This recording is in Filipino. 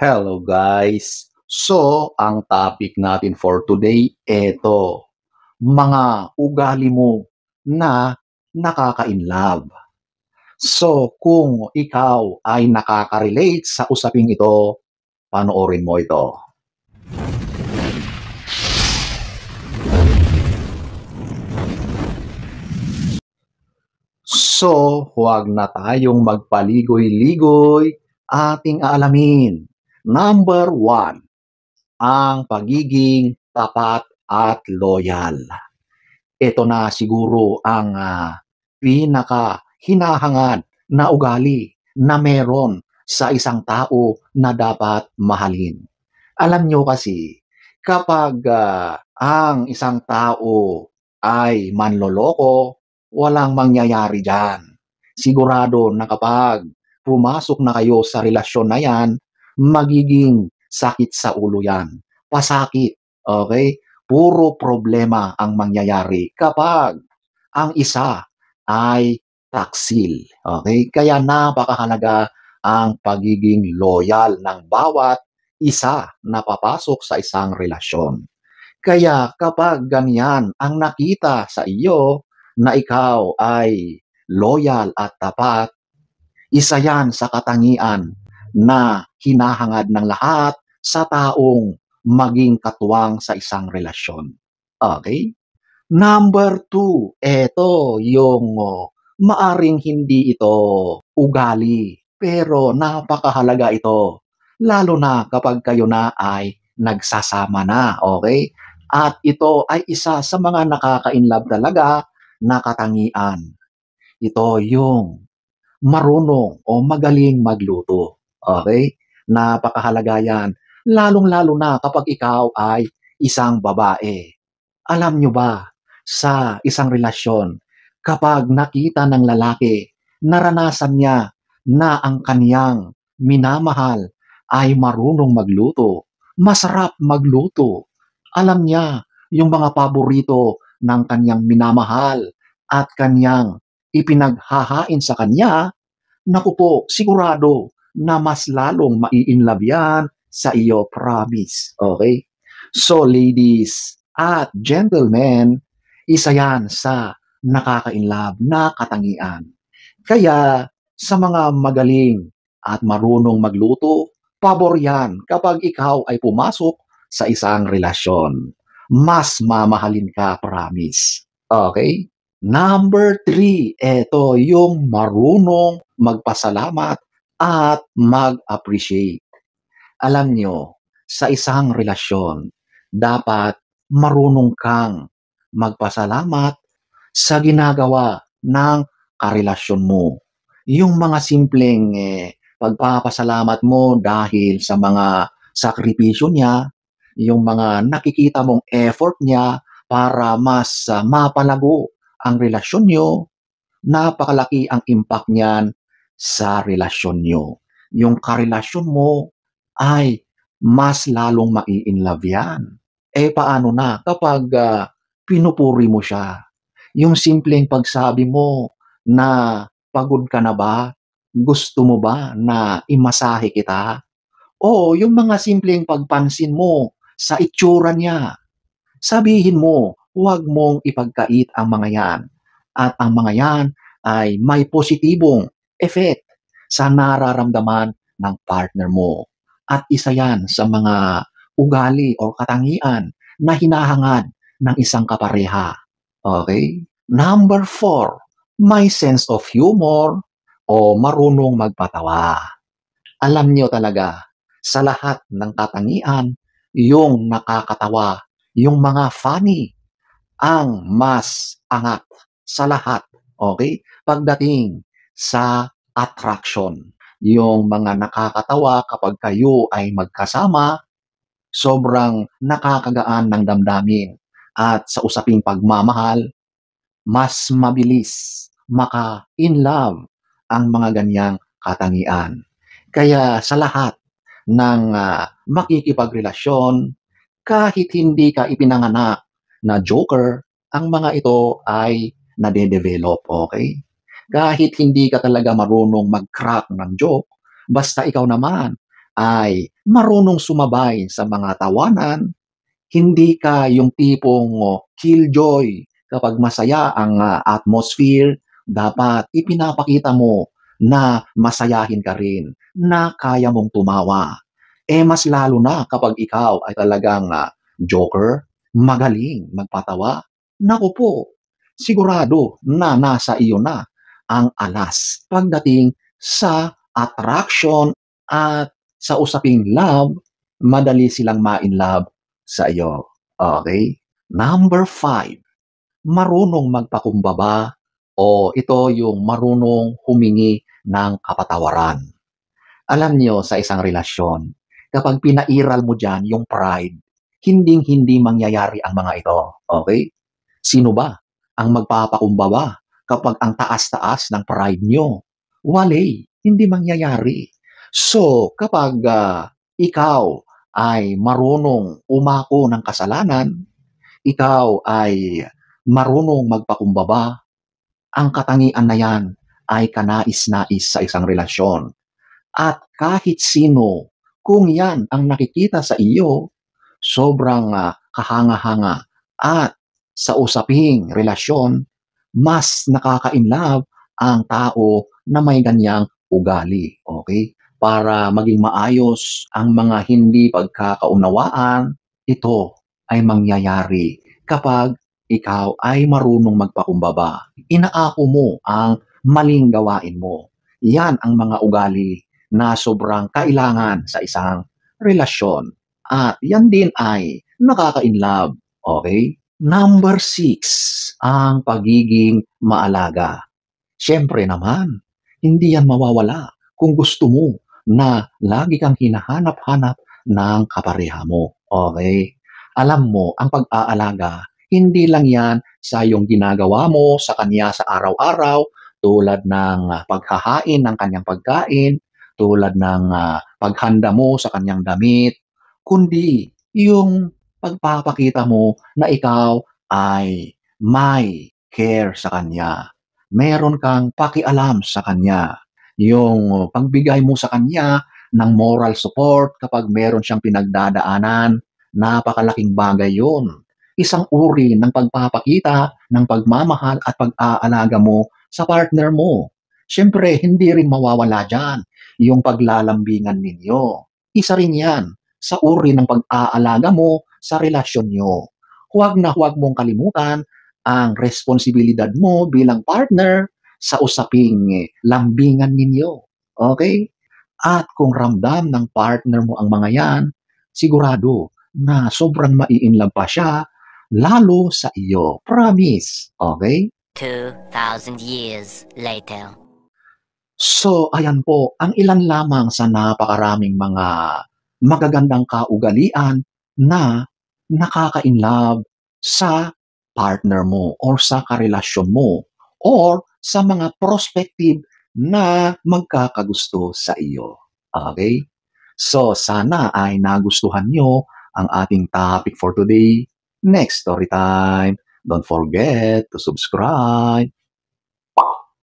Hello guys! So, ang topic natin for today, eto, mga ugali mo na nakaka-inlove. So, kung ikaw ay nakaka-relate sa usaping ito, panoorin mo ito. So, huwag na tayong magpaligoy-ligoy, ating aalamin. Number 1, ang pagiging tapat at loyal. Ito na siguro ang pinaka-hinahangad na ugali na meron sa isang tao na dapat mahalin. Alam nyo kasi, kapag ang isang tao ay manloloko, walang mangyayari dyan. Sigurado na kapag pumasok na kayo sa relasyon na yan, magiging sakit sa ulo yan. Pasakit, okay? Puro problema ang mangyayari kapag ang isa ay taksil. Okay? Kaya napakahalaga ang pagiging loyal ng bawat isa na papasok sa isang relasyon. Kaya kapag ganyan ang nakita sa iyo na ikaw ay loyal at tapat, isa yan sa katangian na hinahangad ng lahat sa taong maging katuwang sa isang relasyon. Okay? Number 2, eto yung maaring hindi ito ugali, pero napakahalaga ito. Lalo na kapag kayo na ay nagsasama na, okay? At ito ay isa sa mga nakaka-inlove talaga na katangian. Ito yung marunong o magaling magluto. Okay? Napakahalaga yan. Lalong-lalo na kapag ikaw ay isang babae. Alam nyo ba, sa isang relasyon, kapag nakita ng lalaki, naranasan niya na ang kaniyang minamahal ay marunong magluto, masarap magluto. Alam niya yung mga paborito ng kaniyang minamahal at kaniyang ipinaghahain sa kanya, naku po, sigurado na mas lalong mai-inlove yan sa iyo, promise. Okay? So ladies at gentlemen, isa yan sa nakaka-inlove na katangian. Kaya sa mga magaling at marunong magluto, pabor yan kapag ikaw ay pumasok sa isang relasyon. Mas mamahalin ka, promise. Okay? Number 3, eto yung marunong magpasalamat at mag-appreciate. Alam nyo, sa isang relasyon, dapat marunong kang magpasalamat sa ginagawa ng karelasyon mo. Yung mga simpleng pagpapasalamat mo dahil sa mga sakripisyo niya, yung mga nakikita mong effort niya para mas mapalago ang relasyon nyo, napakalaki ang impact niyan sa relasyon nyo. Yung karelasyon mo ay mas lalong mai-inlove yan. Paano na kapag pinupuri mo siya? Yung simpleng pagsabi mo na pagod ka na ba? Gusto mo ba na imasahe kita? O yung mga simpleng pagpansin mo sa itsura niya. Sabihin mo, huwag mong ipagkait ang mga yan. At ang mga yan ay may positibong effect sa nararamdaman ng partner mo. At isa yan sa mga ugali o katangian na hinahangad ng isang kapareha. Okay? Number 4, may sense of humor o marunong magpatawa. Alam nyo talaga, sa lahat ng katangian, yung nakakatawa, yung mga funny, ang mas angat sa lahat. Okay? Pagdating sa attraction, yung mga nakakatawa kapag kayo ay magkasama, sobrang nakakagaan ng damdamin. At sa usaping pagmamahal, mas mabilis maka-in love ang mga ganyang katangian. Kaya sa lahat ng makikipagrelasyon, kahit hindi ka ipinanganak na joker, ang mga ito ay nade-develop, okay? Kahit hindi ka talaga marunong mag-crack ng joke, basta ikaw naman ay marunong sumabay sa mga tawanan, hindi ka yung tipong killjoy kapag masaya ang atmosphere, dapat ipinapakita mo na masayahin ka rin, na kaya mong tumawa. Mas lalo na kapag ikaw ay talagang joker, magaling magpatawa. Naku po, sigurado na nasa iyo na ang alas pagdating sa attraction at sa usaping love, madali silang ma-inlove sa iyo. Okay? Number 5, marunong magpakumbaba o ito yung marunong humingi ng kapatawaran. Alam niyo sa isang relasyon, kapag pinairal mo diyan yung pride, hinding-hindi mangyayari ang mga ito, okay? Sino ba ang magpapakumbaba kapag ang taas-taas ng pride niyo? Wale, hindi mangyayari. So, kapag ikaw ay marunong umako ng kasalanan, ikaw ay marunong magpakumbaba, ang katangian na yan ay kanais-nais sa isang relasyon. At kahit sino, kung yan ang nakikita sa iyo, sobrang kahanga-hanga at sa usaping relasyon, mas nakaka-inlove ang tao na may ganyang ugali. Okay? Para maging maayos ang mga hindi pagkakaunawaan, ito ay mangyayari kapag ikaw ay marunong magpakumbaba. Inaako mo ang maling gawain mo. Yan ang mga ugali na sobrang kailangan sa isang relasyon. At yan din ay nakaka-inlove. Okay? Number 6, ang pagiging maalaga. Siyempre naman, hindi yan mawawala kung gusto mo na lagi kang hinahanap-hanap ng kapareha mo. Okay? Alam mo, ang pag-aalaga, hindi lang yan sa yung ginagawa mo sa kanya sa araw-araw, tulad ng paghahain ng kanyang pagkain, tulad ng paghanda mo sa kanyang damit, kundi yung pagpapakita mo na ikaw ay may care sa kanya. Meron kang pakialam sa kanya. Yung pagbigay mo sa kanya ng moral support kapag meron siyang pinagdadaanan, napakalaking bagay yun. Isang uri ng pagpapakita ng pagmamahal at pag-aalaga mo sa partner mo. Siyempre, hindi rin mawawala dyan yung paglalambingan ninyo. Isa rin yan sa uri ng pag-aalaga mo sa relasyon nyo. Huwag na huwag mong kalimutan ang responsibilidad mo bilang partner sa usaping lambingan ninyo. Okay? At kung ramdam ng partner mo ang mga yan, sigurado na sobrang mai-inlove pa siya, lalo sa iyo. Promise. Okay? 2,000 years later. So, ayan po, ang ilan lamang sa napakaraming mga magagandang kaugalian na nakaka-inlove sa partner mo or sa karelasyon mo or sa mga prospective na magkakagusto sa iyo. Okay? So, sana ay nagustuhan nyo ang ating topic for today. Next story time. Don't forget to subscribe